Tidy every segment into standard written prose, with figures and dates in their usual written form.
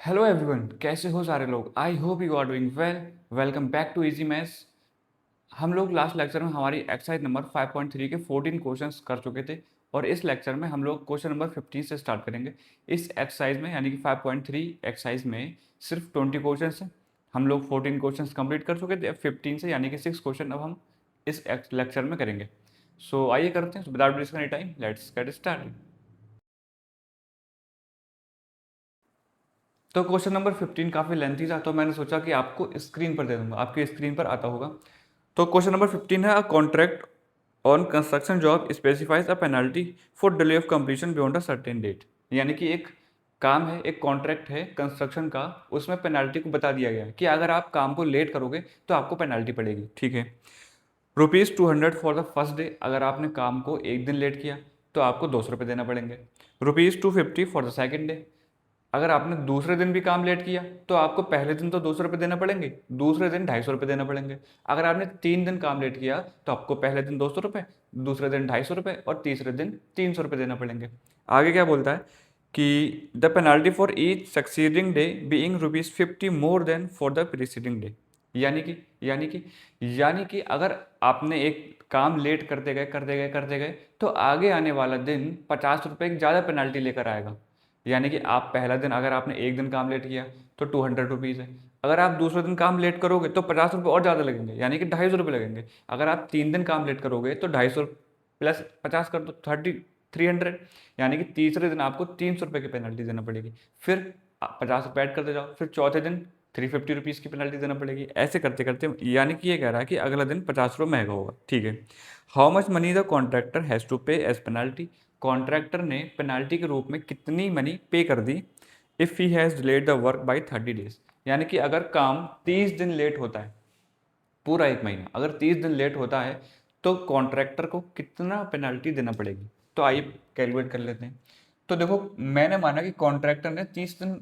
Hello everyone, कैसे हो सारे लोग। I hope you are doing well. Welcome back to easy maths. हम लोग लास्ट लेक्चर में हमारी एक्सरसाइज नंबर 5.3 के 14 क्वेश्चंस कर चुके थे और इस लेक्चर में हम लोग क्वेश्चन नंबर 15 से स्टार्ट करेंगे। इस एक्सरसाइज में यानी कि 5.3 एक्सरसाइज में सिर्फ 20 क्वेश्चंस हैं। हम लोग 14 क्वेश्चंस कंप्लीट कर चुके थे। अब 15 से यानी कि 6 क्वेश्चन अब हम इस लेक्चर में करेंगे। सो आइए करते हैं, without wasting any time let's get started. तो क्वेश्चन नंबर 15 काफ़ी लेंथी था, तो मैंने सोचा कि आपको स्क्रीन पर दे दूंगा, आपकी स्क्रीन पर आता होगा। तो क्वेश्चन नंबर 15 है, a contract on construction job specifies a penalty for delay of completion beyond a certain date. यानी कि एक काम है, एक कॉन्ट्रैक्ट है कंस्ट्रक्शन का, उसमें पेनल्टी को बता दिया गया है कि अगर आप काम को लेट करोगे तो आपको पेनल्टी पड़ेगी। ठीक है। ₹200 फॉर द फर्स्ट डे, अगर आपने काम को एक दिन लेट किया तो आपको 200 रुपये देना पड़ेंगे। ₹250 फॉर द सेकेंड डे, अगर आपने दूसरे दिन भी काम लेट किया तो आपको पहले दिन तो 200 रुपये देना पड़ेंगे, दूसरे दिन 250 रुपये देना पड़ेंगे। अगर आपने 3 दिन काम लेट किया तो आपको पहले दिन 200 रुपये, दूसरे दिन 250 रुपये और तीसरे दिन 300 रुपये देना पड़ेंगे। आगे क्या बोलता है कि the penalty for each succeeding day being ₹50 more than for the preceding day. यानी कि यानी कि अगर आपने एक काम लेट करते गए तो आगे आने वाला दिन 50 रुपये की ज़्यादा पेनाल्टी लेकर आएगा। यानी कि आप पहला दिन अगर आपने एक दिन काम लेट किया तो ₹200 है, अगर आप दूसरे दिन काम लेट करोगे तो 50 रुपये और ज़्यादा लगेंगे, यानी कि 250 रुपये लगेंगे। अगर आप 3 दिन काम लेट करोगे तो 250 प्लस 50 कर दो 300, यानी कि तीसरे दिन आपको 300 रुपये की पेनल्टी देना पड़ेगी। फिर 50 रुपये ऐड करते जाओ, फिर चौथे दिन ₹350 की पेनल्टी देना पड़ेगी। ऐसे करते करते यानी कि ये कह रहा है कि अगला दिन 50 रुपये महंगा होगा। ठीक है। How much money the contractor has to pay as penalty, contractor ने पेनाल्टी के रूप में कितनी मनी पे कर दी if he has delayed the work by 30 days. यानी कि अगर काम 30 दिन लेट होता है, पूरा एक महीना अगर 30 दिन लेट होता है तो कॉन्ट्रैक्टर को कितना पेनाल्टी देना पड़ेगी। तो आइए कैलकुलेट कर लेते हैं। तो देखो, मैंने माना कि कॉन्ट्रैक्टर ने 30 दिन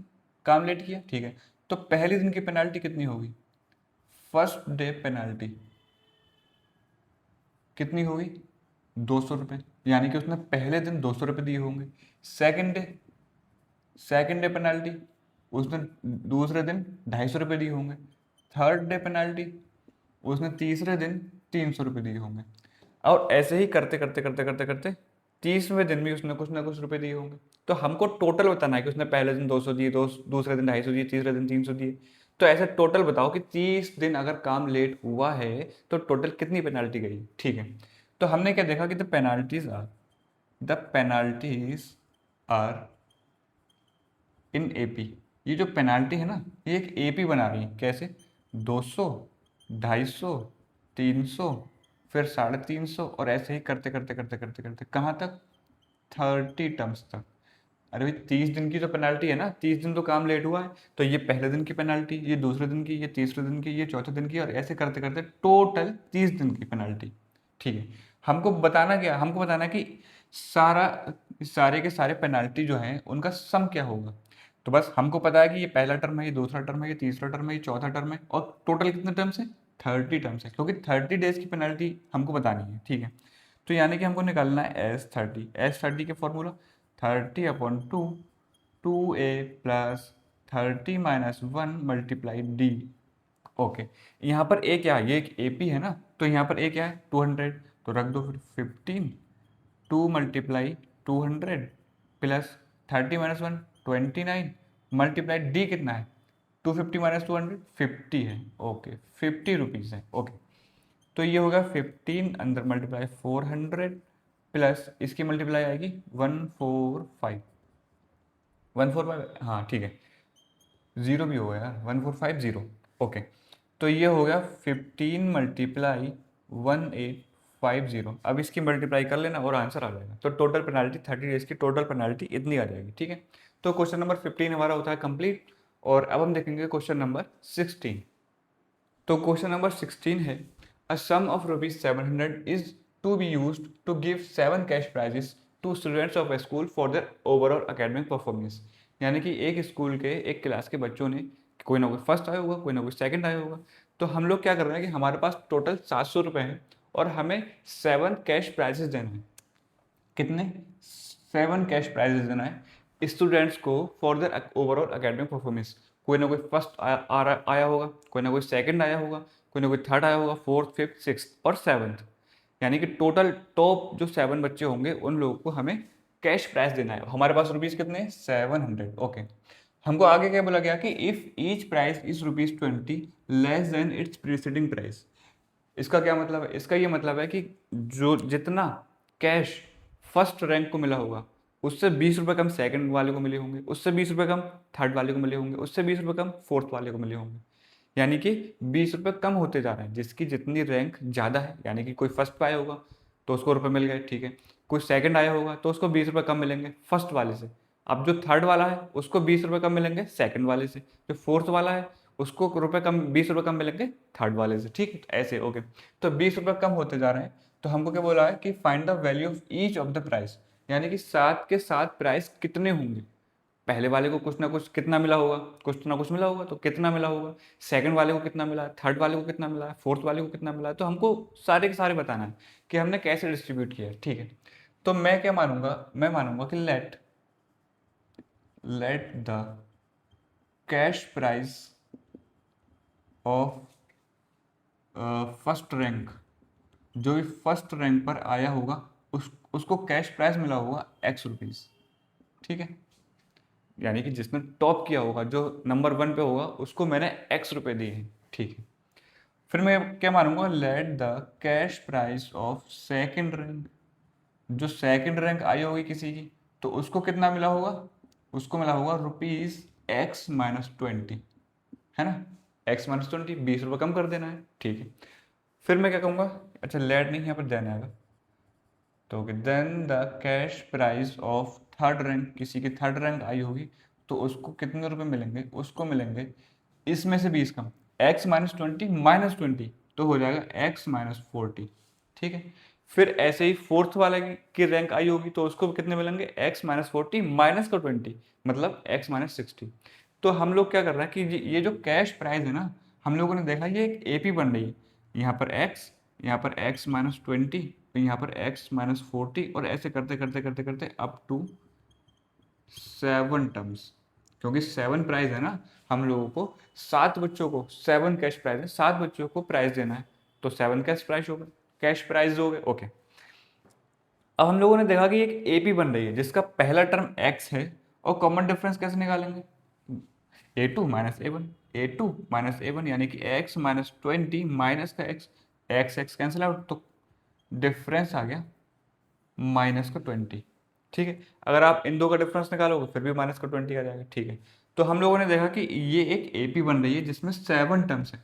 काम लेट किया, ठीक है। तो पहले दिन की पेनाल्टी कितनी होगी, फर्स्ट डे पेनाल्टी कितनी होगी, 200 रुपये, यानी कि उसने पहले दिन 200 रुपये दिए होंगे। सेकंड डे पेनाल्टी उसने दूसरे दिन 250 रुपये दिए होंगे। थर्ड डे पेनाल्टी उसने तीसरे दिन 300 रुपये दिए होंगे। और ऐसे ही करते करते करते करते करते 30वें दिन भी उसने कुछ ना कुछ रुपए दिए होंगे। तो हमको टोटल बताना है कि उसने पहले दिन 200 दिए, दूसरे दिन 250 दिए, तीसरे दिन 300 दिए। तो ऐसे टोटल बताओ कि 30 दिन अगर काम लेट हुआ है तो टोटल कितनी पेनाल्टी गई। ठीक है। तो हमने क्या देखा कि the penalties are in AP. ये जो पेनाल्टी है ना, ये एक एपी बना रही है। कैसे, 200, 250, 300, फिर 350 और ऐसे ही करते करते करते करते करते कहाँ तक, 30 टर्म्स तक। अरे भाई 30 दिन की जो पेनाल्टी है ना, 30 दिन तो काम लेट हुआ है, तो ये पहले दिन की पेनाल्टी, ये दूसरे दिन की, ये तीसरे दिन की, ये चौथे दिन की, और ऐसे करते करते टोटल 30 दिन की पेनाल्टी। ठीक है। हमको बताना है कि सारा सारे के सारे पेनाल्टी जो है उनका सम क्या होगा। तो बस हमको पता है कि ये पहला टर्म है, ये दूसरा टर्म है, ये तीसरा टर्म है, ये चौथा टर्म है, और टोटल कितने टर्म्स है, 30 टर्म्स है, क्योंकि 30 डेज की पेनाल्टी हमको बतानी है। ठीक है। तो यानी कि हमको निकालना है एस थर्टी के formula 30/2, 2a plus 30 - 1 × D। Okay. यहाँ पर ए क्या है, ये एक AP है ना, तो यहाँ पर ए क्या है, 200, तो रख दो फिर 15, 2 × 200 प्लस 30 - 1 29 मल्टीप्लाई D कितना है, 250 - 200 50 है। ओके, ₹50 है। ओके, तो ये होगा 15 अंदर मल्टीप्लाई 400 प्लस इसकी मल्टीप्लाई आएगी 145, 145, हाँ ठीक है, जीरो भी होगा यार, 1450। ओके, तो ये हो गया 15 मल्टीप्लाई 1850। अब इसकी मल्टीप्लाई कर लेना और आंसर आ जाएगा। तो टोटल पेनाल्टी 30 डेज की टोटल पेनाल्टी इतनी आ जाएगी। ठीक है। तो क्वेश्चन नंबर 15 हमारा होता है कंप्लीट। और अब हम देखेंगे क्वेश्चन नंबर 16। तो क्वेश्चन नंबर 16 है, a sum of ₹700 is to be used to give 7 cash prizes to students of a school for their overall academic performance. यानी कि एक स्कूल के एक क्लास के बच्चों ने, कोई ना कोई फर्स्ट आया होगा, कोई ना कोई सेकंड आया होगा। तो हम लोग क्या कर रहे हैं कि हमारे पास टोटल 700 रुपये हैं और हमें 7 कैश प्राइजेस देना है। कितने, 7 कैश प्राइजेस देना है। स्टूडेंट्स को for their overall academic performance. कोई ना कोई फर्स्ट आया होगा, कोई ना कोई सेकंड आया होगा, कोई ना कोई थर्ड आया होगा, फोर्थ, फिफ्थ, सिक्स और सेवन्थ। यानी कि टोटल टॉप जो 7 बच्चे होंगे उन लोगों को हमें कैश प्राइस देना है। हमारे पास रुपीज कितने हैं? 700। ओके, हमको आगे क्या बोला गया कि if each price is ₹20 less than it's preceding price. इसका क्या मतलब है? इसका ये मतलब है कि जो जितना कैश फर्स्ट रैंक को मिला होगा उससे 20 रुपये कम सेकंड वाले को मिले होंगे, उससे 20 रुपये कम थर्ड वाले को मिले होंगे, उससे 20 रुपये कम फोर्थ वाले को मिले होंगे। यानी कि 20 रुपये कम होते जा रहे हैं जिसकी जितनी रैंक ज़्यादा है। यानी कि कोई फर्स्ट पे आया होगा तो उसको रुपये मिल गए, ठीक है। कोई सेकंड आया होगा तो उसको 20 रुपये कम मिलेंगे फर्स्ट वाले से। अब जो थर्ड वाला है उसको 20 रुपये कम मिलेंगे सेकंड वाले से। जो फोर्थ वाला है उसको रुपये कम 20 रुपये कम मिलेंगे थर्ड वाले से, ठीक है। तो ऐसे ओके, तो 20 रुपये कम होते जा रहे हैं। तो हमको क्या बोला है कि find the value of each of the price. यानी कि 7 के 7 प्राइस कितने होंगे। पहले वाले को कुछ ना कुछ कितना मिला होगा, कुछ ना कुछ मिला होगा, तो कितना मिला होगा। सेकंड वाले को कितना मिला है, थर्ड वाले को कितना मिला है, फोर्थ वाले को कितना मिला है। तो हमको सारे के सारे बताना है कि हमने कैसे डिस्ट्रीब्यूट किया है, ठीक है। तो मैं क्या मानूंगा, मैं मानूंगा कि let the cash price of first rank, जो भी फर्स्ट रैंक पर आया होगा उसको कैश प्राइस मिला होगा ₹X, ठीक है। यानी कि जिसने टॉप किया होगा, जो नंबर 1 पे होगा, उसको मैंने ₹X दिए हैं, ठीक है। फिर मैं क्या मानूंगा, let the cash price of second rank, जो सेकंड रैंक आई होगी किसी की, तो उसको कितना मिला होगा, उसको मिला होगा ₹X-20, है ना। X-20, 20 रुपये कम कर देना है, ठीक है। फिर मैं क्या कहूँगा, अच्छा लेट नहीं, यहाँ पर देन आएगा, तो then the cash price of third rank, किसी की थर्ड रैंक आई होगी तो उसको कितने रुपए मिलेंगे, उसको मिलेंगे इसमें से 20 कम, X-20 तो हो जाएगा X-40, ठीक है। फिर ऐसे ही फोर्थ वाले की रैंक आई होगी तो उसको कितने मिलेंगे, X-40 -20 मतलब X-60। तो हम लोग क्या कर रहे हैं कि ये जो कैश प्राइस है ना, हम लोगों ने देखा ये एक एपी बन रही है। यहाँ पर X, यहाँ पर X-20, यहाँ पर X-40 और ऐसे करते करते करते करते अप टू 7 टर्म्स। क्योंकि 7 प्राइज है ना, हम लोगों को 7 बच्चों को 7 कैश प्राइज है, 7 बच्चों को प्राइज देना है, तो 7 कैश प्राइज हो गए, कैश प्राइज हो गए, ओके। अब हम लोगों ने देखा कि एक एपी बन रही है जिसका पहला टर्म एक्स है, और कॉमन डिफरेंस कैसे निकालेंगे, A2 - A1 यानी कि X-20 माइनस का x, x x cancel out, तो डिफरेंस आ गया -20, ठीक है। अगर आप इन दो का डिफरेंस निकालोगे फिर भी -20 आ जाएगा, ठीक है। तो हम लोगों ने देखा कि ये एक एपी बन रही है जिसमें 7 टर्म्स है।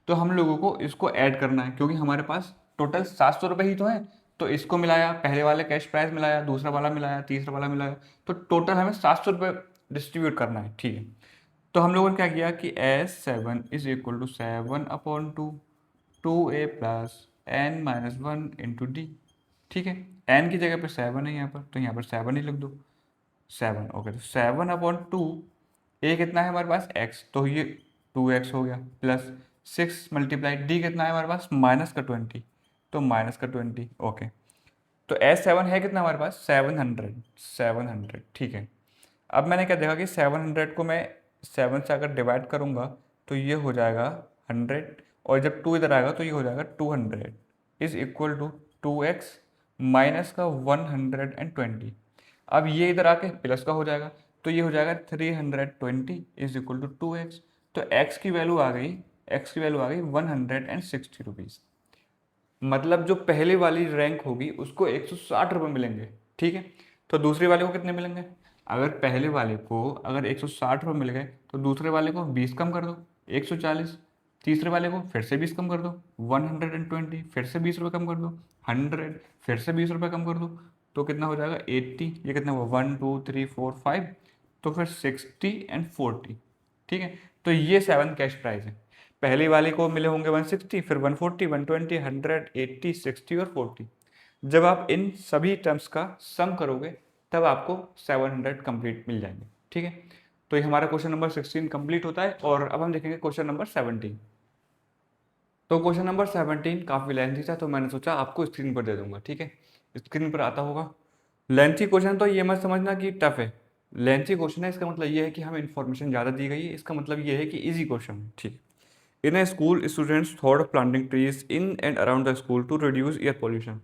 तो हम लोगों को इसको ऐड करना है क्योंकि हमारे पास टोटल 700 रुपये ही तो है। तो इसको मिलाया, पहले वाले कैश प्राइस मिलाया, दूसरा वाला मिलाया, तीसरा वाला मिलाया, तो टोटल हमें 700 रुपये डिस्ट्रीब्यूट करना है, ठीक है। तो हम लोगों ने क्या किया कि S7 is equal to 7/2 2a plus n-1 × d, ठीक है। n की जगह पे 7 है यहाँ पर, तो यहाँ पर 7 ही लिख दो, 7, ओके। तो 7/2, a कितना है हमारे पास x, तो ये 2x हो गया, प्लस 6 × d कितना है हमारे पास, -20, तो -20, ओके। तो S7 है कितना हमारे पास, 700, ठीक है। अब मैंने क्या देखा कि 700 को मैं 7 से अगर डिवाइड करूँगा तो ये हो जाएगा 100, और जब 2 इधर आएगा तो ये हो जाएगा 200 is equal to 2x minus का 120। अब ये इधर आके प्लस का हो जाएगा तो ये हो जाएगा 320 इज इक्वल टू 2x। तो x की वैल्यू आ गई, x की वैल्यू आ गई 160 रुपीज़। मतलब जो पहले वाली रैंक होगी उसको 160 रुपये मिलेंगे, ठीक है। तो दूसरे वाले को कितने मिलेंगे, अगर पहले वाले को अगर 160 रुपये मिल गए तो दूसरे वाले को 20 कम कर दो, 140। तीसरे वाले को फिर से 20 कम कर दो, 120, फिर से 20 रुपये कम कर दो, 100, फिर से 20 रुपये कम कर दो, तो कितना हो जाएगा 80। ये कितना हुआ 1 2 3 4 5, तो फिर 60 एंड 40, ठीक है। तो ये 7 कैश प्राइस है। पहले वाले को मिले होंगे 160, फिर 140, 120, 100, 80, 60 और 40। जब आप इन सभी टर्म्स का सम करोगे तब आपको 700 कंप्लीट मिल जाएंगे, ठीक है। तो ये हमारा क्वेश्चन नंबर 16 कंप्लीट होता है। और अब हम देखेंगे क्वेश्चन नंबर 17। तो क्वेश्चन नंबर 17 काफ़ी लेंथी था तो मैंने सोचा आपको स्क्रीन पर दे दूंगा, ठीक है। स्क्रीन पर आता होगा। लेंथी क्वेश्चन तो ये मत समझना कि टफ है, लेंथी क्वेश्चन है, इसका मतलब ये है कि हमें इन्फॉर्मेशन ज़्यादा दी गई है, इसका मतलब ये है कि इजी क्वेश्चन है। ठीक, in a school students thought of planting trees in and around the school to reduce air pollution.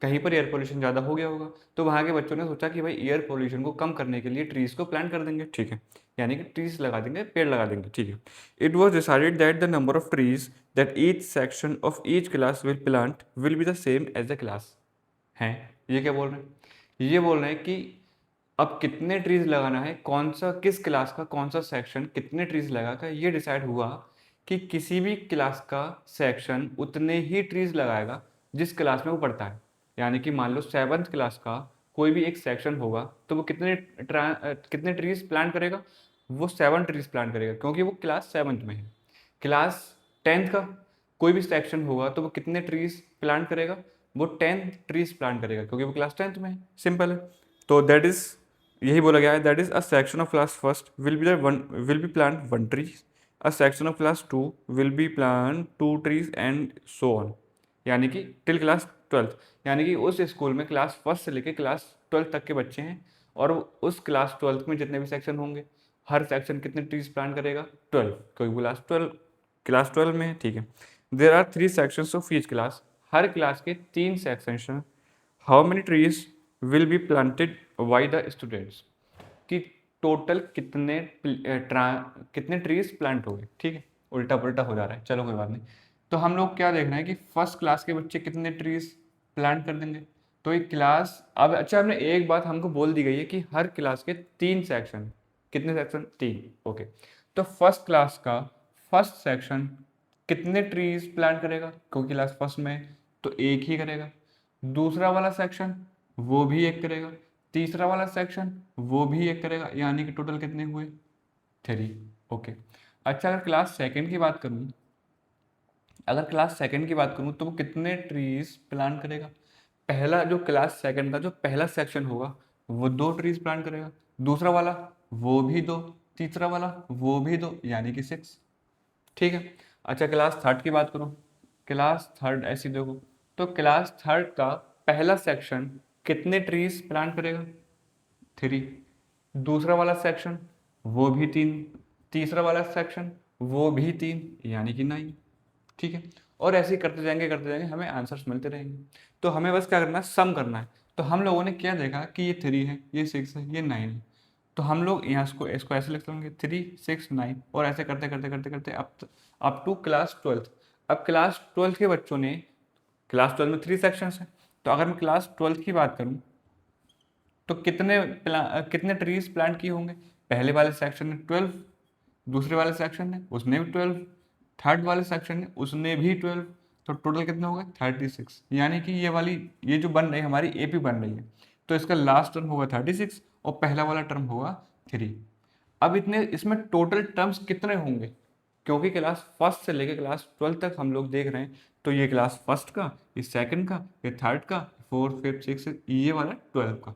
कहीं पर एयर पोल्यूशन ज़्यादा हो गया होगा, तो वहाँ के बच्चों ने सोचा कि भाई एयर पोल्यूशन को कम करने के लिए ट्रीज को प्लांट कर देंगे। ठीक है, यानी कि ट्रीज लगा देंगे, पेड़ लगा देंगे। ठीक है, it was decided that the number of trees that each section of each class will plant will be the same as the class. हैं, ये क्या बोल रहे हैं? ये बोल रहे हैं कि अब कितने ट्रीज लगाना है, कौन सा किस क्लास का कौन सा सेक्शन कितने ट्रीज लगाकर, ये डिसाइड हुआ कि किसी भी क्लास का सेक्शन उतने ही ट्रीज लगाएगा जिस क्लास में वो पढ़ता है। यानी कि मान लो 7th क्लास का कोई भी एक सेक्शन होगा, तो वो कितने ट्रीज प्लांट करेगा? वो 7 ट्रीज प्लांट करेगा, क्योंकि वो क्लास 7th में है। क्लास 10th का कोई भी सेक्शन होगा, तो वो कितने ट्रीज प्लांट करेगा? वो 10 ट्रीज प्लांट करेगा, क्योंकि वो क्लास 10th में है। सिंपल है। तो दैट इज, यही बोला गया है, that is a section of class first will be plant 1 tree, a section of class 2 will be plant 2 trees and so on. यानी कि टिल क्लास 12th, यानी कि उस स्कूल में क्लास फर्स्ट से लेकर क्लास 12th तक के बच्चे हैं, और उस क्लास 12th में जितने भी सेक्शन होंगे, हर सेक्शन कितने ट्रीज प्लांट करेगा? 12, क्योंकि वो क्लास 12 में है। ठीक है, there are 3 sections of each class, हर क्लास के 3 सेक्शन हैं। How many trees will be planted by the students, कि टोटल कितने ट्रीज प्लांट हो गए। ठीक है, उल्टा पुल्टा हो जा रहा है, चलो कोई बात नहीं। तो हम लोग क्या देख रहे हैं कि फर्स्ट क्लास के बच्चे कितने ट्रीज प्लांट कर देंगे। तो एक क्लास, अब अच्छा हमने एक बात हमको बोल दी गई है कि हर क्लास के 3 सेक्शन, कितने सेक्शन? 3। ओके, तो फर्स्ट क्लास का फर्स्ट सेक्शन कितने ट्रीज प्लांट करेगा, क्योंकि क्लास फर्स्ट में है, तो एक ही करेगा। दूसरा वाला सेक्शन वो भी एक करेगा, तीसरा वाला सेक्शन वो भी एक करेगा, यानी कि टोटल कितने हुए? 3। ओके, अच्छा अगर क्लास सेकंड की बात करूँ, तो वो कितने ट्रीज प्लांट करेगा? पहला जो क्लास सेकंड का जो पहला सेक्शन होगा, वो 2 ट्रीज प्लांट करेगा, दूसरा वाला वो भी 2, तीसरा वाला वो भी 2, यानी कि 6। ठीक है, अच्छा क्लास थर्ड की बात करूँ, क्लास थर्ड ऐसी देखो, तो क्लास थर्ड का पहला सेक्शन कितने ट्रीज प्लांट करेगा? 3। दूसरा वाला सेक्शन वो भी 3, तीसरा वाला सेक्शन वो भी 3, यानी कि 9। ठीक है, और ऐसे ही करते जाएंगे, हमें आंसर्स मिलते रहेंगे। तो हमें बस क्या करना है, सम करना है। तो हम लोगों ने क्या देखा कि ये 3 है, ये 6 है, ये 9 है, तो हम लोग यहाँ इसको ऐसे लिख लेंगे 3 6 9, और ऐसे करते करते करते करते अप टू क्लास 12th। अब क्लास 12th के बच्चों ने, क्लास 12 में 3 सेक्शंस हैं, तो अगर मैं क्लास 12th की बात करूँ, तो कितने ट्रीज प्लांट किए होंगे? पहले वाले सेक्शन ने 12, दूसरे वाले सेक्शन ने उसने भी 12, थर्ड वाले सेक्शन ने उसने भी 12, तो टोटल कितने हो गए? 36। यानी कि ये जो बन रही है हमारी एपी बन रही है, तो इसका लास्ट टर्म होगा 36 और पहला वाला टर्म होगा 3। अब इतने इसमें टोटल टर्म्स कितने होंगे? क्योंकि क्लास फर्स्ट से लेकर क्लास 12 तक हम लोग देख रहे हैं, तो ये क्लास फर्स्ट का, ये सेकंड का, ये थर्ड का, फोर्थ फिफ्थ सिक्स, ये वाला 12 का।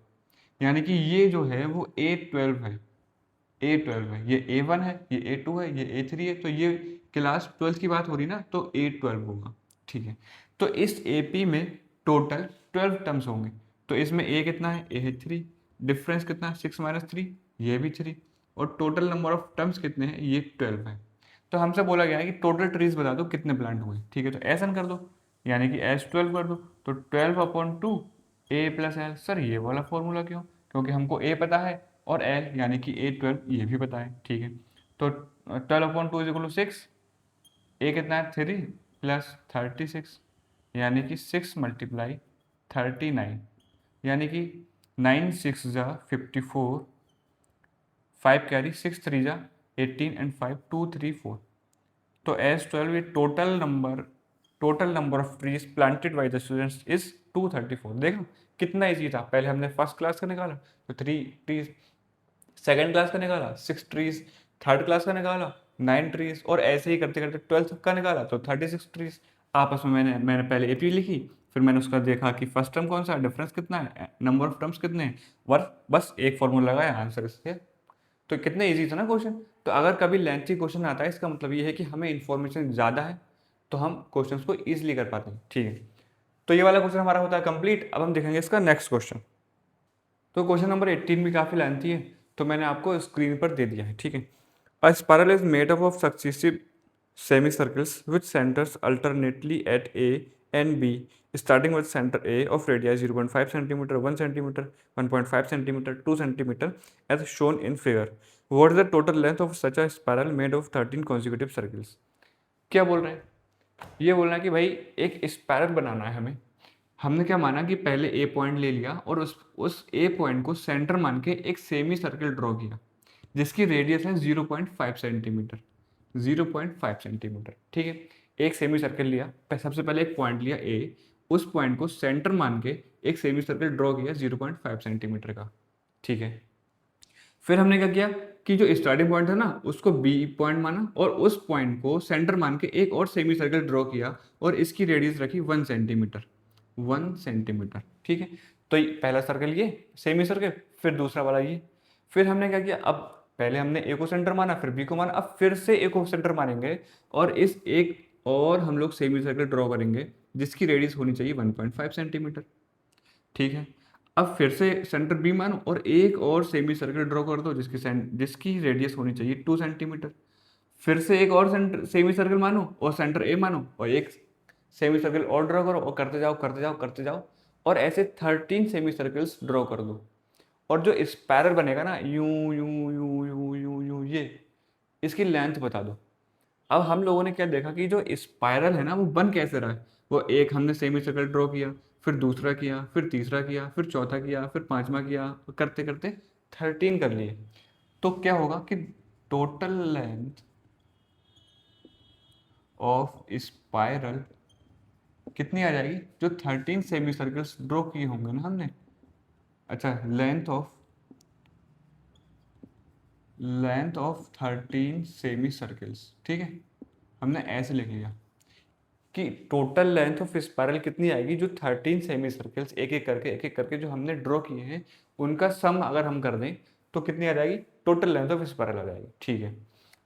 यानी कि ये जो है वो A12 है, A12 है, ये A1 है, ये A2 है, ये A3 है, तो ये क्लास 12 की बात हो रही ना, तो A12 होगा। ठीक है, तो इस AP में टोटल 12 टर्म्स होंगे, तो इसमें A कितना है? A है 3, डिफरेंस कितना है? 6 - 3, ये भी 3, और टोटल नंबर ऑफ टर्म्स कितने हैं? ये 12 है। तो हमसे बोला गया है कि टोटल ट्रीज बता दो कितने प्लांट हुए। ठीक है, तो ऐसा कर दो, यानी कि S12 कर दो, तो 12/2 A+L। सर ये वाला फॉर्मूला क्यों? क्योंकि हमको A पता है और L यानी कि A12 ये भी पता है। ठीक है, तो 12/2 = 6, A कितना है? 3 + 36, यानी कि 6 × 39, यानी कि 9 6 × 54, 5 कैरी, 6 3 × 18 एंड 5 2 3 4। तो S12 ये total number of trees planted by the students is 234। देखो कितना इजी था, पहले हमने फर्स्ट क्लास का निकाला तो 3 ट्रीज, सेकंड क्लास का निकाला 6 ट्रीज, थर्ड क्लास का निकाला 9 ट्रीज, और ऐसे ही करते करते 12th का निकाला तो 36 ट्रीज। आपस में मैंने पहले एपी लिखी, फिर मैंने उसका देखा कि फर्स्ट टर्म कौन सा है, डिफरेंस कितना है, नंबर ऑफ टर्म्स कितने हैं, बस एक फॉर्मूला लगाया, आंसर इसके। तो कितने इजी था ना क्वेश्चन। तो अगर कभी लेंथी क्वेश्चन आता है, इसका मतलब ये है कि हमें इन्फॉर्मेशन ज़्यादा है, तो हम क्वेश्चंस को ईजिली कर पाते हैं। ठीक है, तो ये वाला क्वेश्चन हमारा होता है कंप्लीट। अब हम देखेंगे इसका नेक्स्ट क्वेश्चन। तो क्वेश्चन नंबर 18 भी काफ़ी लेंथी है, तो मैंने आपको स्क्रीन पर दे दिया है, ठीक है। A spiral is made up of successive semicircles which centers alternately at A and B starting with center A of radius 0.5 centimeter, 1 centimeter, 1.5 centimeter, 2 centimeter as shown in figure. What is the total length of such a spiral made of 13 consecutive circles? क्या बोल रहे हैं? ये बोलना है कि भाई एक स्पाइरल बनाना है हमें। हमने क्या माना कि पहले ए पॉइंट ले लिया और उस ए पॉइंट को सेंटर मान के एक सेमी सर्कल ड्रॉ किया जिसकी रेडियस है 0.5 सेंटीमीटर। 0.5 सेंटीमीटर, ठीक है। एक सेमी सर्कल लिया, सबसे पहले एक पॉइंट लिया ए, उस पॉइंट को सेंटर मान के एक सेमी सर्कल ड्रॉ किया 0.5 सेंटीमीटर का, ठीक है। फिर हमने क्या किया कि जो स्टार्टिंग पॉइंट था ना उसको बी पॉइंट माना और उस पॉइंट को सेंटर मान के एक और सेमी सर्कल ड्रॉ किया और इसकी रेडियस रखी 1 सेंटीमीटर। 1 सेंटीमीटर, ठीक है। तो पहला सर्कल ये सेमी सर्कल, फिर दूसरा वाला ये। फिर हमने क्या किया, अब पहले हमने ए को सेंटर माना, फिर बी को माना, अब फिर से ए को सेंटर मानेंगे और इस एक और हम लोग सेमी सर्कल ड्रॉ करेंगे जिसकी रेडियस होनी चाहिए 1.5 सेंटीमीटर, ठीक है। अब फिर से सेंटर बी मानो और एक और सेमी सर्कल ड्रॉ कर दो जिसकी रेडियस होनी चाहिए 2 सेंटीमीटर। फिर से एक और सेमी सर्कल मानो और सेंटर ए मानो और एक सेमी सर्कल और ड्रॉ करो और करते जाओ करते जाओ करते जाओ और ऐसे 13 सेमी सर्कल्स ड्रॉ कर दो। और जो स्पाइरल बनेगा ना यूं यूं यूं यूं यूं यूं ये, इसकी लेंथ बता दो। अब हम लोगों ने क्या देखा कि जो स्पाइरल है ना वो बन कैसे रहा है। वो एक हमने सेमी सर्कल ड्रॉ किया, फिर दूसरा किया, फिर तीसरा किया, फिर चौथा किया, फिर पांचवा किया, करते करते 13 कर लिए। तो क्या होगा कि टोटल लेंथ ऑफ स्पाइरल कितनी आ जाएगी, जो 13 सेमी सर्कल्स ड्रॉ किए होंगे ना हमने। अच्छा, लेंथ ऑफ 13 सेमी सर्कल्स, ठीक है। हमने ऐसे लिख लिया कि टोटल लेंथ ऑफ स्पाइरल कितनी आएगी, जो 13 सेमी सर्कल्स एक एक करके जो हमने ड्रॉ किए हैं उनका सम अगर हम कर दें तो कितनी आ जाएगी, टोटल लेंथ ऑफ स्पाइरल आ जाएगी, ठीक है।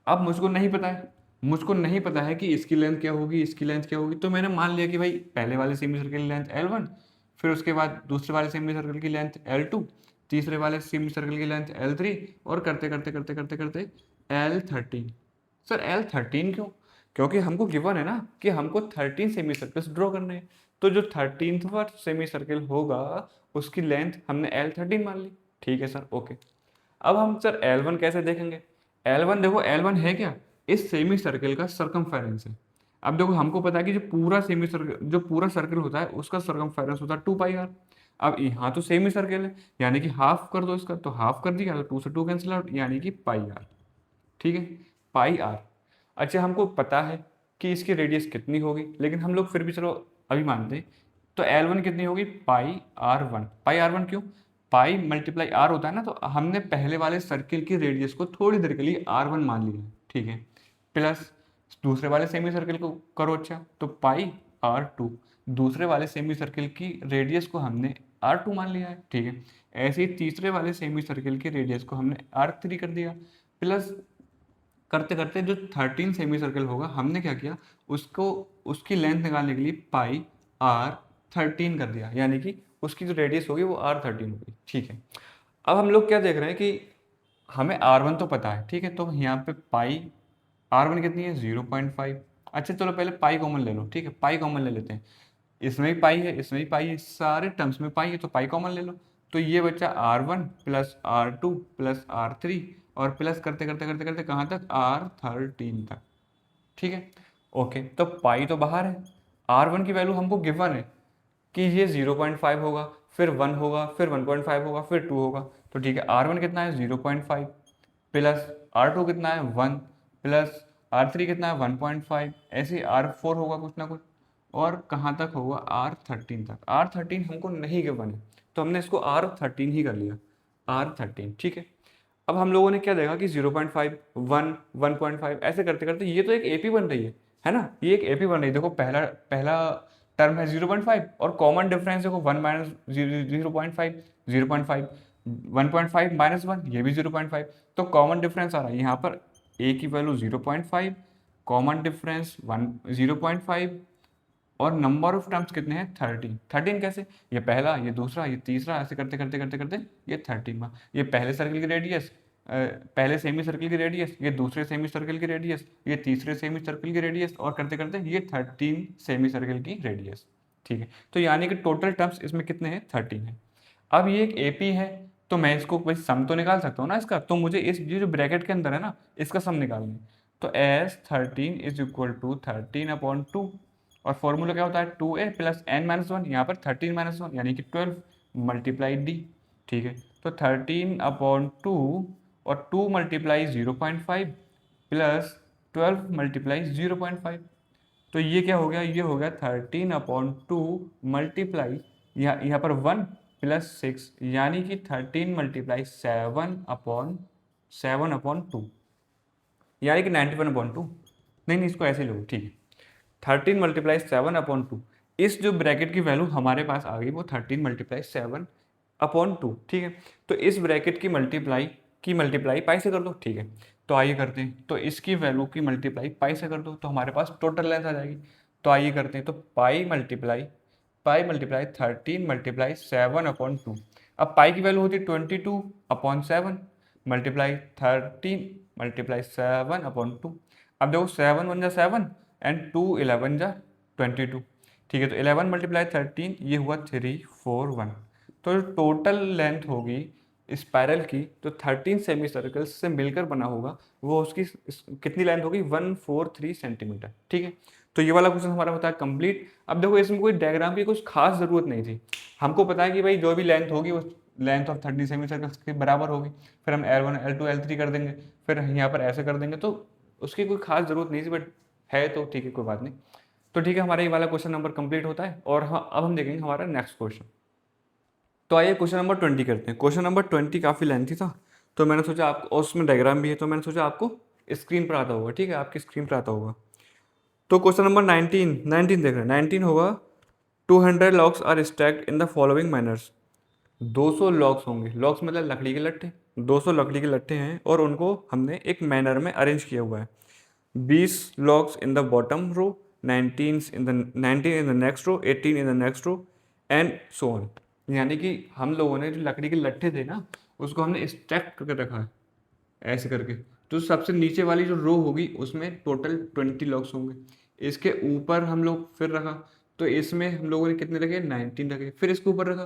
अब मुझको नहीं पता है कि इसकी लेंथ क्या होगी, इसकी लेंथ क्या होगी। तो मैंने मान लिया कि भाई पहले वाले सेमी सर्कल की लेंथ L1, फिर उसके बाद दूसरे वाले सेमी सर्कल की लेंथ L2, तीसरे वाले सेमी सर्कल की लेंथ L3 और करते करते करते करते करते L13। सर L13 क्यों? क्योंकि हमको गिवन है ना कि हमको 13 सेमी सर्कल्स ड्रॉ करने हैं। तो जो 13वां सेमी सर्कल होगा उसकी लेंथ हमने L13 मान ली, ठीक है सर, ओके। अब हम सर L1 कैसे देखेंगे? L1 देखो, L1 है क्या, इस सेमी सर्कल का सरकमफेरेंस है। अब देखो हमको पता है कि जो पूरा सर्कल होता है उसका सरकमफेरेंस होता है 2πr। अब यहाँ तो सेमी सर्कल है यानी कि हाफ कर दो इसका, तो हाफ कर दिया तो 2 से 2 कैंसिल आउट यानी कि πr, ठीक है, πr। अच्छा, हमको पता है कि इसकी रेडियस कितनी होगी, लेकिन हम लोग फिर भी चलो अभी मानते हैं। तो L1 कितनी होगी, πr1। πr1 क्यों, पाई मल्टीप्लाई आर होता है ना, तो हमने पहले वाले सर्किल की रेडियस को थोड़ी देर के लिए R1 मान लिया है, ठीक है। प्लस दूसरे वाले सेमी सर्किल को करो, अच्छा तो πr2, दूसरे वाले सेमी सर्किल की रेडियस को हमने R2 मान लिया है, ठीक है। ऐसे ही तीसरे वाले सेमी सर्किल की रेडियस को हमने R3 कर दिया। प्लस करते करते जो 13 सेमी सर्कल होगा हमने क्या किया, उसको उसकी लेंथ निकालने के लिए πr13 कर दिया, यानी कि उसकी जो रेडियस होगी वो R13 होगी, ठीक है। अब हम लोग क्या देख रहे हैं कि हमें R1 तो पता है, ठीक है। तो यहाँ पे पाई R1 कितनी है 0.5। अच्छा चलो पहले पाई कॉमन ले लो, ठीक है, पाई कॉमन ले लेते हैं। इसमें भी पाई है, इसमें भी पाई है, सारे टर्म्स में पाई है, तो पाई कॉमन ले लो। तो ये बच्चा R1 plus R2 plus R3 और प्लस करते करते करते करते कहाँ तक, R13 तक, ठीक है, ओके। तो पाई तो बाहर है, R1 की वैल्यू हमको गिवन है कि ये 0.5 होगा, फिर 1 होगा, फिर 1.5 होगा, फिर 2 होगा। तो ठीक है, R1 कितना है 0.5 प्लस R2 कितना है 1 प्लस R3 कितना है 1.5, ऐसे R4 होगा कुछ ना कुछ, और कहाँ तक होगा R13 तक। R13 हमको नहीं गिवन है तो हमने इसको R13 ही कर लिया, R13, ठीक है। अब हम लोगों ने क्या देखा कि 0.5 1 1.5 ऐसे करते करते ये तो एक एपी बन रही है ना, ये एक एपी बन रही है। देखो पहला पहला टर्म है 0.5 और कॉमन डिफरेंस देखो 1 माइनस 0.5 0.5 1.5 माइनस 1 ये भी 0.5, तो कॉमन डिफरेंस आ रहा है यहाँ पर ए की वैल्यू 0.5, कॉमन डिफरेंस 0.5 और नंबर ऑफ टर्म्स कितने हैं 13। 13 कैसे, ये पहला, ये दूसरा, ये तीसरा, ऐसे करते करते करते करते ये 13 ये पहले सर्कल की रेडियस, पहले सेमी सर्किल की रेडियस, ये दूसरे सेमी सर्किल की रेडियस, ये तीसरे सेमी सर्किल की रेडियस, और करते करते ये 13 सेमी सर्किल की रेडियस। ठीक है, तो यानी कि टोटल टर्म्स इसमें कितने हैं, 13 है। अब ये एक एपी है, तो मैं इसको भाई सम तो निकाल सकता हूँ ना इसका, तो मुझे इस ये जो ब्रैकेट के अंदर है ना, इसका सम निकालना है। तो एस 13 इज इक्वल टू 13/2, और फॉर्मूला क्या होता है, 2a plus n minus one, यहाँ पर 13 माइनस वन यानी कि 12 मल्टीप्लाई डी। ठीक है, तो 13/2 और 2 मल्टीप्लाई 0.5 प्लस 12 मल्टीप्लाई 0.5, तो ये क्या हो गया, ये हो गया 13/2 मल्टीप्लाई यहाँ पर 1 प्लस 6, यानी कि 13 मल्टीप्लाई 7/2, यानी कि 91/2। नहीं नहीं, इसको ऐसे लो, ठीक है, 13 मल्टीप्लाई 7/2, इस जो ब्रैकेट की वैल्यू हमारे पास आ गई वो 13 मल्टीप्लाई 7/2। ठीक है, तो इस ब्रैकेट की मल्टीप्लाई पाई से कर दो। ठीक है, तो आइए करते हैं, तो इसकी वैल्यू की मल्टीप्लाई पाई से कर दो तो हमारे पास टोटल लेंथ आ जाएगी। तो आइए करते हैं, तो पाई मल्टीप्लाई 13 मल्टीप्लाई 7/2। अब पाई की वैल्यू होती है 22/7 मल्टीप्लाई 13 मल्टीप्लाई 7/2। अब देखो 7 1 जा 7 एंड 2 11 जा 22। ठीक है, तो 11 मल्टीप्लाई 13 ये हुआ 341। तो जो टोटल लेंथ होगी स्पायरल की, तो 13 सेमी सर्कल्स से मिलकर बना होगा, वो उसकी कितनी लेंथ होगी, 143 सेंटीमीटर। ठीक है, तो ये वाला क्वेश्चन हमारा होता है कंप्लीट। अब देखो इसमें कोई डायग्राम की कुछ खास ज़रूरत नहीं थी, हमको पता है कि भाई जो भी लेंथ होगी वो लेंथ ऑफ 13 सेमी सर्कल्स के बराबर होगी, फिर हम L1 L2 L3 कर देंगे, फिर यहाँ पर ऐसे कर देंगे, तो उसकी कोई खास ज़रूरत नहीं थी, बट है तो ठीक है, कोई बात नहीं। तो ठीक है, हमारा ये वाला क्वेश्चन नंबर कंप्लीट होता है, और हाँ अब हम देखेंगे हमारा नेक्स्ट क्वेश्चन। तो आइए क्वेश्चन नंबर 20 करते हैं। क्वेश्चन नंबर 20 काफ़ी लेंथी था, तो मैंने सोचा आप, और उसमें डायग्राम भी है, तो मैंने सोचा आपको स्क्रीन पर आता होगा। ठीक है, आपकी स्क्रीन पर आता होगा। तो क्वेश्चन नंबर 19 देख रहे हैं, 19 होगा 200 logs are stacked in the following manners. 200 logs होंगे, लॉक्स मतलब लकड़ी के लट्ठे, 200 लकड़ी के लट्ठे हैं और उनको हमने एक मैनर में अरेंज किया हुआ है। 20 logs in the bottom row, 19 in the next row, 18 in the next row, and so on. यानी कि हम लोगों ने जो लकड़ी के लट्ठे थे ना, उसको हमने स्टैक करके रखा है ऐसे करके। तो सबसे नीचे वाली जो रो होगी उसमें टोटल 20 लॉक्स होंगे, इसके ऊपर हम लोग फिर रखा, तो इसमें हम लोगों ने कितने रखे, 19 रखे, फिर इसके ऊपर रखा,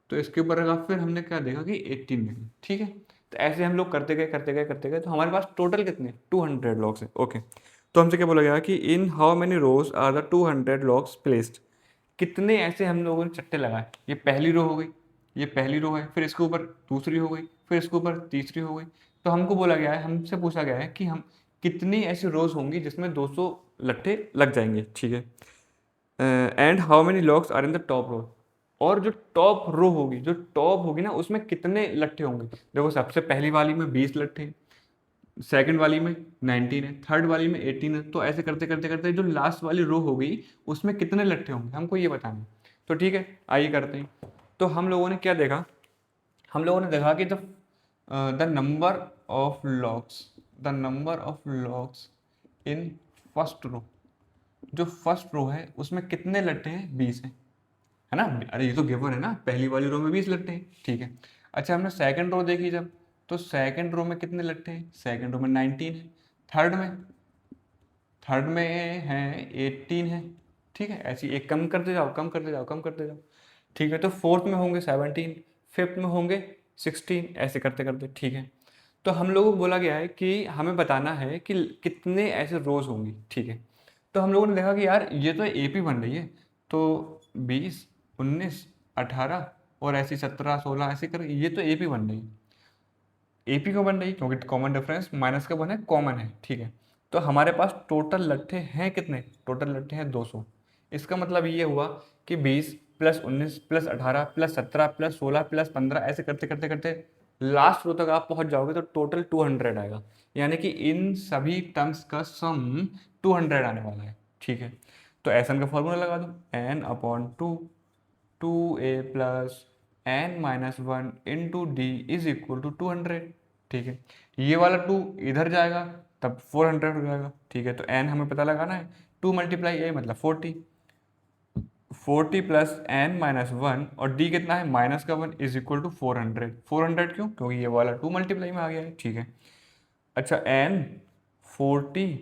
तो इसके ऊपर रखा, फिर हमने क्या देखा कि 18 रखे। ठीक है, तो ऐसे हम लोग करते गए करते गए करते गए, तो हमारे पास टोटल कितने 200 लॉक्स हैं। ओके, तो हमसे क्या बोला गया कि in how many rows are the 200 logs placed, कितने ऐसे हम लोगों ने चट्टे लगाए। ये पहली रो हो गई, ये पहली रो है, फिर इसके ऊपर दूसरी हो गई, फिर इसके ऊपर तीसरी हो गई। तो हमको बोला गया है, हमसे पूछा गया है कि हम कितनी ऐसी रोज होंगी जिसमें 200 लट्ठे लग जाएंगे। ठीक है, and how many logs are in the top row, और जो टॉप रो होगी, जो टॉप होगी ना, उसमें कितने लट्ठे होंगे। देखो सबसे पहली वाली में 20 लट्ठे, सेकंड वाली में 19 है, थर्ड वाली में 18 है, तो ऐसे करते करते करते जो लास्ट वाली रो होगी उसमें कितने लट्ठे होंगे हमको ये बताना है। तो ठीक है, आइए करते हैं। तो हम लोगों ने क्या देखा, हम लोगों ने देखा कि the number of logs, the number of logs in first row, जो फर्स्ट रो है उसमें कितने लट्ठे हैं, 20 है ना। अरे ये तो गिवन है ना, पहली वाली रो में 20 लट्ठे हैं। ठीक है, अच्छा हमने सेकंड रो देखी जब, तो सेकंड रो में कितने लट्ठे हैं, सेकंड रो में 19 है, थर्ड में है 18 है। ठीक है, ऐसी एक कम करते जाओ, कम करते जाओ, कम करते जाओ। ठीक है, तो फोर्थ में होंगे 17, फिफ्थ में होंगे 16, ऐसे करते करते। ठीक है, तो हम लोगों को बोला गया है कि हमें बताना है कि कितने ऐसे रोज होंगी। ठीक है, तो हम लोगों ने देखा कि यार ये तो एपी बन रही है, तो 20 19 18 और ऐसी 17 16 ऐसे कर, ये तो एपी बन रही है। एपी क्यों बन रही है, क्योंकि कॉमन डिफरेंस माइनस का बन है, कॉमन है। ठीक है, तो हमारे पास टोटल लट्ठे हैं कितने, टोटल लट्ठे हैं 200। इसका मतलब ये हुआ कि 20 plus 19 plus 18 plus 17 plus 16 plus 15 ऐसे करते करते करते लास्ट रो तक आप पहुंच जाओगे, तो टोटल 200 आएगा। यानी कि इन सभी टर्म्स का सम 200 आने वाला है। ठीक है, तो एन का फॉर्मूला लगा दो, n/2 2a plus n minus one into d is equal to 200। ठीक है, ये वाला 2 इधर जाएगा तब 400 हो जाएगा। ठीक है, तो n हमें पता लगाना है, 2 मल्टीप्लाई a मतलब 40, 40 प्लस n माइनस वन, और d कितना है माइनस का 1 इज इक्वल टू 400। 400 क्यों? क्योंकि ये वाला 2 मल्टीप्लाई में आ गया है, ठीक है। अच्छा n 40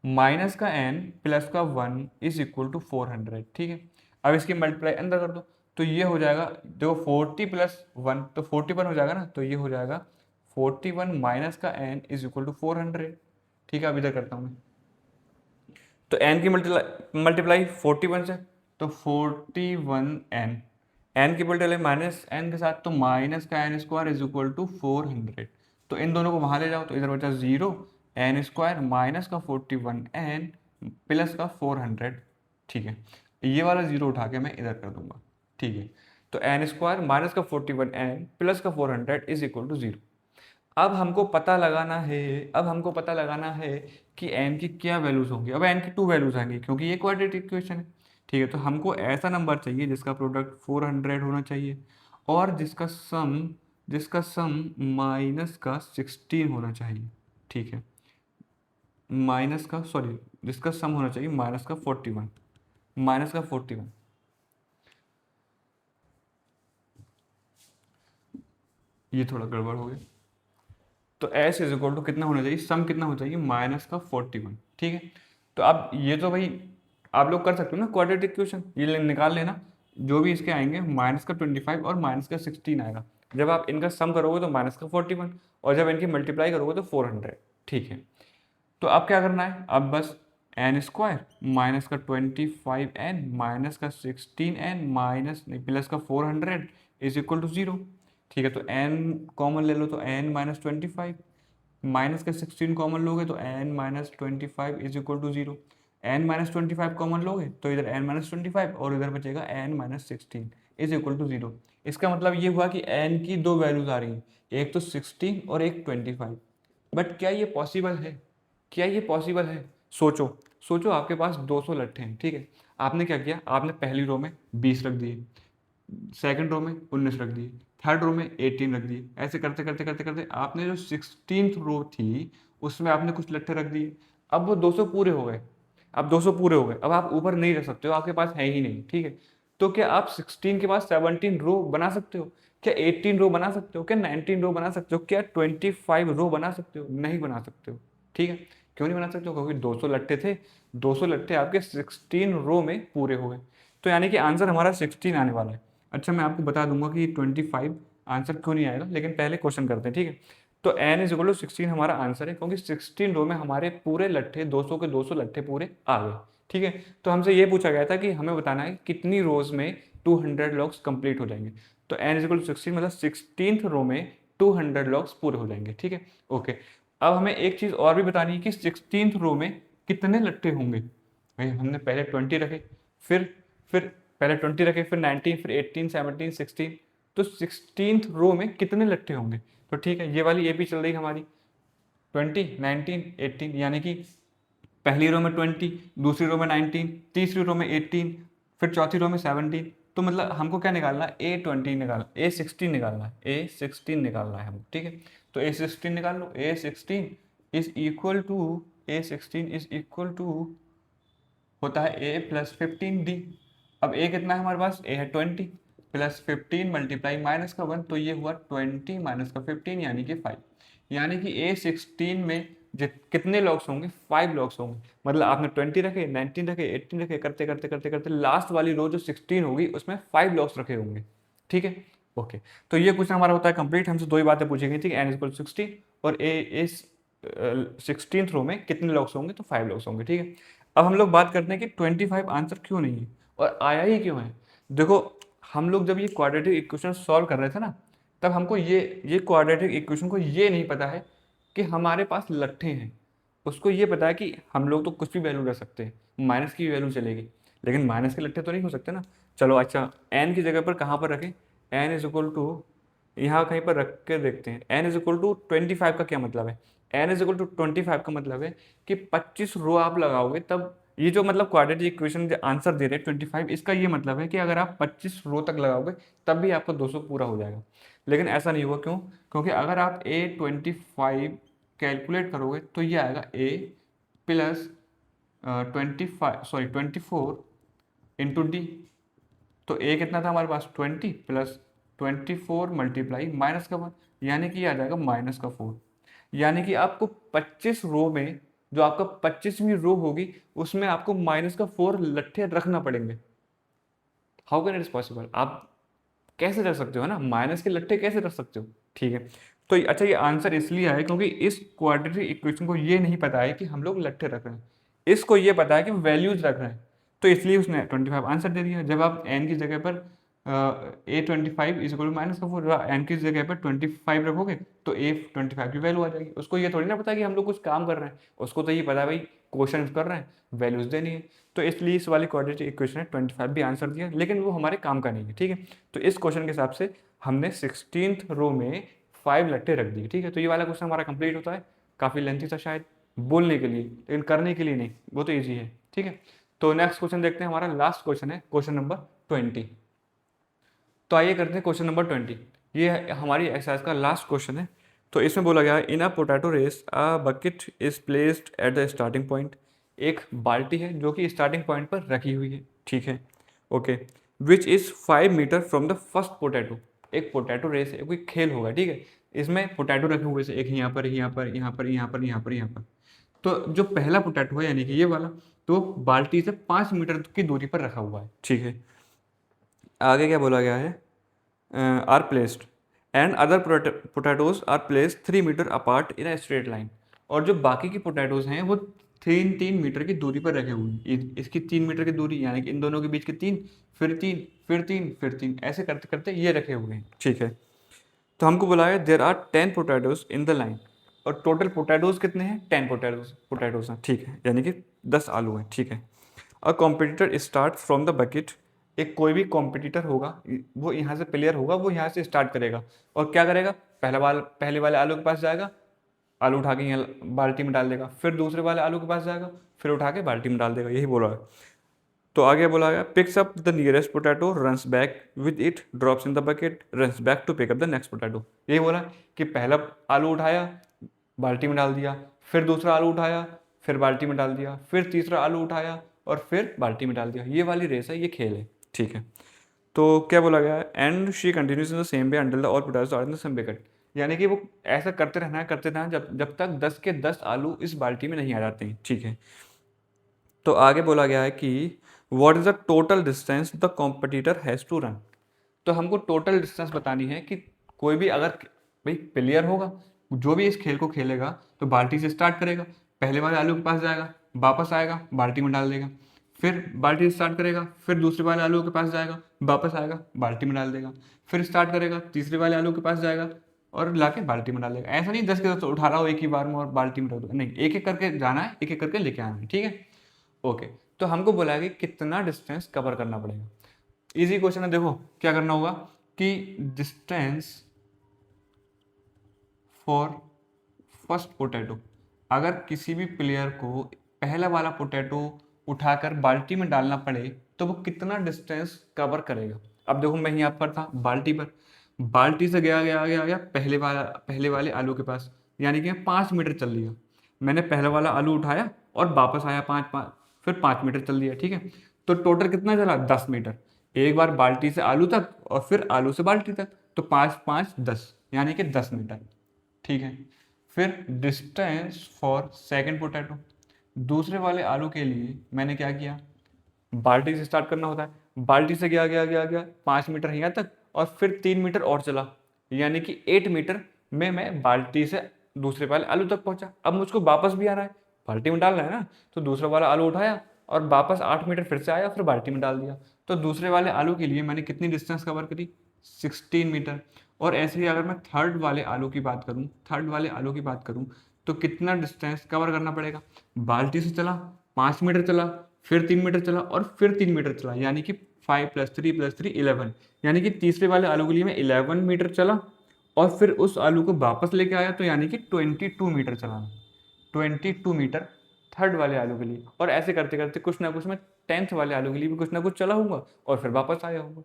माइनस का n प्लस का 1 इज इक्वल टू 400, ठीक है। अब इसकी मल्टीप्लाई अंदर कर दो, तो ये हो जाएगा, देखो 40 प्लस 1 तो 41 हो जाएगा ना, तो ये हो जाएगा 41 माइनस का n इज इक्वल टू 400, ठीक है। अब इधर करता हूँ मैं, तो n की मल्टीप्लाई 41 से, तो 41n, n की मल्टीप्लाई माइनस n के साथ, तो माइनस का n square is equal to 400। तो इन दोनों को वहाँ ले जाओ, तो इधर बचा 0 n स्क्वायर माइनस का 41n प्लस का 400, ठीक है। ये वाला 0 उठा के मैं इधर कर दूंगा, ठीक है। तो n स्क्वायर माइनस का 41n प्लस का 400 इज इक्वल टू 0। अब हमको पता लगाना है कि n की क्या वैल्यूज होंगी। अब n की 2 वैल्यूज आएंगी, क्योंकि ये क्वाड्रेटिक इक्वेशन है, ठीक है। तो हमको ऐसा नंबर चाहिए जिसका प्रोडक्ट 400 होना चाहिए, और जिसका सम माइनस का 16 होना चाहिए, ठीक है। जिसका सम होना चाहिए माइनस का 41। ये थोड़ा गड़बड़ हो गया। तो एस इज इक्वल टू कितना होना चाहिए, सम कितना होना चाहिए -41, ठीक है। तो अब ये तो भाई आप लोग कर सकते हो ना क्वाड्रेटिक इक्वेशन, ये निकाल लेना। जो भी इसके आएंगे -25 और -16 आएगा। जब आप इनका सम करोगे तो -41, और जब इनकी मल्टीप्लाई करोगे तो 400, ठीक है। तो अब क्या करना है, अब बस n square -25n -16n minus plus का 400 इज इक्वल टू 0, ठीक है। तो n कॉमन ले लो, तो n -25 माइनस का 16 कॉमन लोगे तो n -25 is equal to 0। n -25 common लोगे तो इधर n -25 और इधर बचेगा n -16 इज इक्वल टू 0। इसका मतलब ये हुआ कि n की 2 वैल्यूज आ रही हैं, एक तो 16 और एक 25। बट क्या ये पॉसिबल है? सोचो सोचो, आपके पास 200 लट्ठे हैं, ठीक है। आपने क्या किया, आपने पहली रो में 20 रख दिए, सेकंड रो में 19 रख दिए, थर्ड रो में 18 रख दिए। ऐसे करते करते करते करते आपने जो 16th रो थी उसमें आपने कुछ लट्ठे रख दिए। अब वो 200 पूरे हो गए, अब आप ऊपर नहीं रख सकते हो, आपके पास है ही नहीं, ठीक है। तो क्या आप 16 के बाद 17 रो बना सकते हो? क्या 18 रो बना सकते हो? क्या 19 रो बना सकते हो? क्या 25 रो बना सकते हो? नहीं बना सकते हो, ठीक है। क्यों नहीं बना सकते हो? क्योंकि 200 लट्ठे थे, 200 लट्ठे आपके 16 रो में पूरे हो गए। तो यानी कि आंसर हमारा 16 आने वाला है। अच्छा, मैं आपको बता दूंगा कि 25 आंसर क्यों नहीं आएगा, लेकिन पहले क्वेश्चन करते हैं, ठीक है। तो n इज इक्वल टू 16 हमारा आंसर है, क्योंकि 16 रो में हमारे पूरे लट्ठे 200 के 200 लट्ठे पूरे आ गए, ठीक है। तो हमसे ये पूछा गया था कि हमें बताना है कितनी रोज में 200 लॉक्स कंप्लीट हो जाएंगे। तो n इज इक्वल टू 16 मतलब 16th रो में 200 लॉक्स पूरे हो जाएंगे, ठीक है। ओके, अब हमें एक चीज़ और भी बतानी है कि 16th रो में कितने लट्ठे होंगे। भाई हमने पहले 20 रखे, फिर पहले 20 रखे, फिर 19, फिर 18, 17, 16, तो 16th रो में कितने लट्ठे होंगे। तो ठीक है, ये वाली ये भी चल रही हमारी 20, 19, 18, यानी कि पहली रो में 20, दूसरी रो में 19, तीसरी रो में 18, फिर चौथी रो में 17। तो मतलब हमको क्या निकालना है, A16 निकालना है, A16 निकालना है हमको, ठीक है। तो A16 निकाल लो, A16 इज इक्वल टू होता है A+15D। अब A कितना है हमारे पास, A है 20 प्लस 15 मल्टीप्लाई माइनस का 1, तो ये हुआ 20 माइनस का 15 यानी कि 5। यानी कि A16 में कितने लॉग्स होंगे, 5 लॉग्स होंगे। मतलब आपने 20 रखे, 19 रखे, 18 रखे, करते करते करते करते लास्ट वाली रो जो 16 होगी उसमें 5 लॉग्स रखे होंगे, ठीक है। ओके, तो ये क्वेश्चन हमारा होता है कंप्लीट। हमसे दो ही बातें पूछी गई थी कि n इक्वल 16 और इस 16th रो में कितने लॉग्स होंगे, तो 5 लॉग्स होंगे, ठीक है। अब हम लोग बात करते हैं कि 25 आंसर क्यों नहीं है और आया ही क्यों है। देखो, हम लोग जब ये क्वाड्रेटिक इक्वेशन सॉल्व कर रहे थे ना, तब हमको ये क्वाड्रेटिक इक्वेशन को ये नहीं पता है कि हमारे पास लट्ठे हैं। उसको ये पता है कि हम लोग तो कुछ भी वैल्यू रख सकते हैं, माइनस की वैल्यू चलेगी, लेकिन माइनस के लट्ठे तो नहीं हो सकते ना। चलो अच्छा, एन की जगह पर कहाँ पर रखें, एन इज इक्वल टू यहाँ कहीं पर रख कर देखते हैं। एन इज इक्वल टू 25 का क्या मतलब है, एन इज इक्वल टू 25 का मतलब है कि 25 रो आप लगाओगे तब ये जो मतलब क्वाड्रेटिक इक्वेशन जो आंसर दे रहे हैं 25, इसका ये मतलब है कि अगर आप 25 रो तक लगाओगे तब भी आपका 200 पूरा हो जाएगा। लेकिन ऐसा नहीं हुआ, क्यों? क्योंकि अगर आप A25 कैलकुलेट करोगे तो ये आएगा A+24 इंटू डी। तो ए कितना था हमारे पास 20 प्लस 24 मल्टीप्लाई माइनस का 1, यानी कि आ जाएगा माइनस का 4। यानी कि आपको 25 रो में, जो आपका 25वीं रो होगी, उसमें आपको माइनस का 4 लट्ठे रखना पड़ेंगे। How can it is possible? आप कैसे रख सकते हो, है ना, माइनस के लट्ठे कैसे रख सकते हो? ठीक है, तो अच्छा ये आंसर इसलिए आया क्योंकि इस क्वाड्रेटिक इक्वेशन को ये नहीं पता है कि हम लोग लट्ठे रख रहे हैं, इसको ये पता है कि वैल्यूज रख रहे हैं, तो इसलिए उसने 25 आंसर दे दिया। जब आप एन की जगह पर A25 is equal to minus का 4, एन की जगह पर 25 रखोगे तो A25 की वैल्यू आ जाएगी। उसको ये थोड़ी ना पता कि हम लोग कुछ काम कर रहे हैं, उसको तो ये पता है भाई क्वेश्चन कर रहे हैं, वैल्यूज देनी है। तो इसलिए इस वाली क्वाड्रेटिक इक्वेशन है 25 भी आंसर दिया, लेकिन वो हमारे काम का नहीं है। ठीक है, तो इस क्वेश्चन के हिसाब से हमने 16th रो में 5 लट्ठे रख दिए। ठीक है, तो ये वाला क्वेश्चन हमारा कंप्लीट होता है। काफ़ी लेंथी था शायद बोलने के लिए, लेकिन करने के लिए नहीं, वो तो ईजी है। ठीक है, तो नेक्स्ट क्वेश्चन देखते हैं, हमारा लास्ट क्वेश्चन है क्वेश्चन नंबर 20। तो आइए करते हैं क्वेश्चन नंबर 20। ये हमारी एक्सरसाइज का लास्ट क्वेश्चन है। तो इसमें बोला गया है, in a potato race a bucket is placed at the starting point. एक बाल्टी है जो कि स्टार्टिंग पॉइंट पर रखी हुई है। ठीक है, okay, which is 5 metre from the first potato. एक पोटैटो रेस है, कोई खेल होगा। ठीक है, इसमें पोटैटो रखे हुए से एक यहाँ पर, यहाँ पर, यहाँ पर, यहाँ पर, यहाँ पर, यहाँ पर। तो जो पहला पोटैटो है यानी कि ये वाला, तो बाल्टी से 5 मीटर की दूरी पर रखा हुआ है। ठीक है, आगे क्या बोला गया है, are placed and other potatoes are placed 3 metre apart in a straight line. और जो बाकी की पोटैटोज हैं वो 3-3 मीटर की दूरी पर रखे हुए हैं। इसकी 3 मीटर की दूरी, यानी कि इन दोनों के बीच के 3, फिर 3, फिर 3, फिर 3, ऐसे करते करते ये रखे हुए हैं। ठीक है, तो हमको बोला है there are 10 potatoes in the line. और टोटल पोटैटोज कितने हैं? 10 पोटैटोज हैं। ठीक है, यानी कि 10 आलू हैं। ठीक है, अ competitor start from the bucket. एक कोई भी कॉम्पिटिटर होगा, वो यहाँ से प्लेयर होगा, वो यहाँ से स्टार्ट करेगा और क्या करेगा, पहले वाले आलू के पास जाएगा, आलू उठा के यहाँ बाल्टी में डाल देगा, फिर दूसरे वाले आलू के पास जाएगा, फिर उठा के बाल्टी में डाल देगा, यही बोला है। तो आगे बोला गया, picks up the nearest potato, runs back with it, drops in the bucket, runs back to pick up the next potato. यही बोला कि पहला आलू उठाया, बाल्टी में डाल दिया, फिर दूसरा आलू उठाया, फिर बाल्टी में डाल दिया, फिर तीसरा आलू उठाया और फिर बाल्टी में डाल दिया। ये वाली रेस है, ये खेल है। ठीक है, तो क्या बोला गया है, and she continues in the same way until the all potatoes are in the same bucket. यानी कि वो ऐसा करते रहना जब जब तक 10 के 10 आलू इस बाल्टी में नहीं आ जाते हैं। ठीक है, तो आगे बोला गया है कि what is the total distance the competitor has to run. तो हमको टोटल डिस्टेंस बतानी है कि कोई भी अगर भाई प्लेयर होगा, जो भी इस खेल को खेलेगा, तो बाल्टी से स्टार्ट करेगा, पहले वाले आलू के पास जाएगा, वापस आएगा, बाल्टी में डाल देगा, फिर बाल्टी से स्टार्ट करेगा, फिर दूसरे वाले आलू के पास जाएगा, वापस आएगा, बाल्टी में डाल देगा, फिर स्टार्ट करेगा, तीसरे वाले आलू के पास जाएगा और लाके बाल्टी में डाल देगा। ऐसा नहीं 10 के 10 उठा रहा हो एक ही बार में और बाल्टी में डाल दो, नहीं, एक एक करके जाना है, एक एक करके लेके आना है। ठीक है, ओके, तो हमको बोला है कि कितना डिस्टेंस कवर करना पड़ेगा। इजी क्वेश्चन है, देखो क्या करना होगा कि डिस्टेंस फॉर फर्स्ट पोटैटो, अगर किसी भी प्लेयर को पहला वाला पोटैटो उठाकर बाल्टी में डालना पड़े तो वो कितना डिस्टेंस कवर करेगा। अब देखो मैं यहाँ पर था बाल्टी पर, बाल्टी से गया गया गया गया पहले वाले आलू के पास, यानी कि 5 मीटर चल लिया। मैंने पहला वाला आलू उठाया और वापस आया 5 5, फिर 5 मीटर चल दिया। ठीक है, तो टोटल कितना चला? 10 मीटर। एक बार बाल्टी से आलू तक और फिर आलू से बाल्टी तक, तो 5 5 10, यानी कि 10 मीटर। ठीक है, फिर डिस्टेंस फॉर सेकंड पोटैटो, दूसरे वाले आलू के लिए मैंने क्या किया, बाल्टी से स्टार्ट करना होता है, बाल्टी से गया गया गया गया 5 मीटर यहाँ तक और फिर 3 मीटर और चला, यानी कि 8 मीटर में मैं बाल्टी से दूसरे वाले आलू तक पहुंचा। अब मुझको वापस भी आना है, बाल्टी में डालना है ना, तो दूसरा वाला आलू उठाया और वापस 8 मीटर फिर से आया, फिर बाल्टी में डाल दिया। तो दूसरे वाले आलू के लिए मैंने कितनी डिस्टेंस कवर करी? 16 मीटर। और ऐसे ही अगर मैं थर्ड वाले आलू की बात करूं तो कितना डिस्टेंस कवर करना पड़ेगा? बाल्टी से चला, 5 मीटर चला, फिर 3 मीटर चला और फिर 3 मीटर चला, यानी कि 5 + 3 + 3 11, यानी कि तीसरे वाले आलू के लिए मैं 11 मीटर चला और फिर उस आलू को वापस लेके आया, तो यानी कि 22 मीटर चलाना, 22 मीटर थर्ड वाले आलू के लिए। और ऐसे करते करते कुछ ना कुछ मैं 10th वाले आलू के लिए भी कुछ ना कुछ चला हूँगा और फिर वापस आया हूँगा।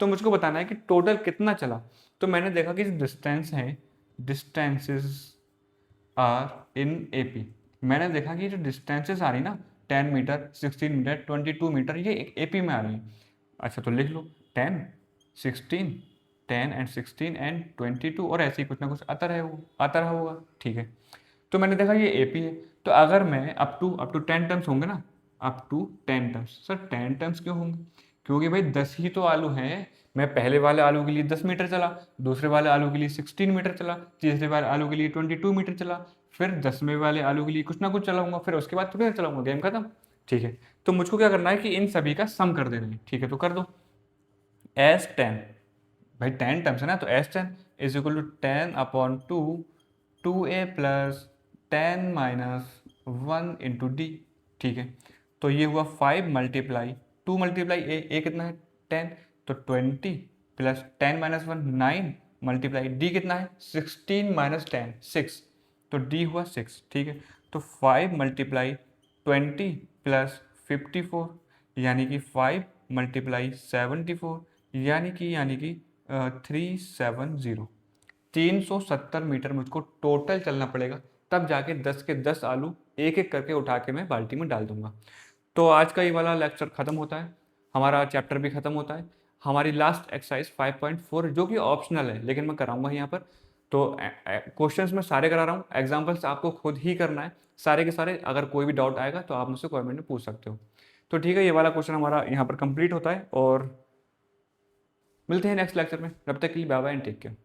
तो मुझको बताना है कि टोटल कितना चला। तो मैंने देखा कि डिस्टेंस है, डिस्टेंसेस आर इन AP। मैंने देखा कि जो डिस्टेंसेस आ रही ना, 10 मीटर, 16 मीटर, 22 मीटर, ये AP में आ रही है। अच्छा, तो लिख लो, 10, 16, 10 एंड 16 एंड 22 और ऐसे ही कुछ ना कुछ आता रहा होगा, ठीक है। तो मैंने देखा ये एपी है, तो अगर मैं अप टू 10 टर्म्स होंगे ना, up to 10 terms, sir 10 terms क्यों होंगे? क्योंकि भाई 10 ही तो आलू हैं। मैं पहले वाले आलू के लिए 10 मीटर चला, दूसरे वाले आलू के लिए 16 मीटर चला, तीसरे वाले आलू के लिए 22 मीटर चला, फिर 10वें वाले आलू के लिए कुछ ना कुछ चलाऊंगा, फिर उसके बाद थोड़ी ना चलाऊंगा, गेम खत्म, ठीक है। तो मुझको क्या करना है कि इन सभी का सम कर देना है, ठीक है, तो कर दो। एस 10, भाई 10 टर्म्स है ना, तो S 10 is equal to 10/2 2a plus 10 minus 1 × d, ठीक है। तो ये हुआ 5 मल्टीप्लाई 2 मल्टीप्लाई ए कितना है 10, तो 20 प्लस 10 माइनस 1 9 मल्टीप्लाई डी कितना है 16 माइनस 10 6, तो डी हुआ 6, ठीक है। तो 5 मल्टीप्लाई 20 प्लस 54 यानी कि 5 मल्टीप्लाई 74 यानी कि 370, 370 मीटर मुझको टोटल चलना पड़ेगा, तब जाके 10 के 10 आलू एक एक करके उठा के मैं बाल्टी में डाल दूंगा। तो आज का ये वाला लेक्चर ख़त्म होता है, हमारा चैप्टर भी ख़त्म होता है। हमारी लास्ट एक्सरसाइज 5.4 जो कि ऑप्शनल है लेकिन मैं कराऊंगा यहाँ पर। तो क्वेश्चंस मैं सारे करा रहा हूँ, एग्जाम्पल्स आपको खुद ही करना है सारे के सारे। अगर कोई भी डाउट आएगा तो आप मुझसे कमेंट में पूछ सकते हो। तो ठीक है, ये वाला क्वेश्चन हमारा यहाँ पर कंप्लीट होता है और मिलते हैं नेक्स्ट लेक्चर में। तब तक के लिए bye bye and take care.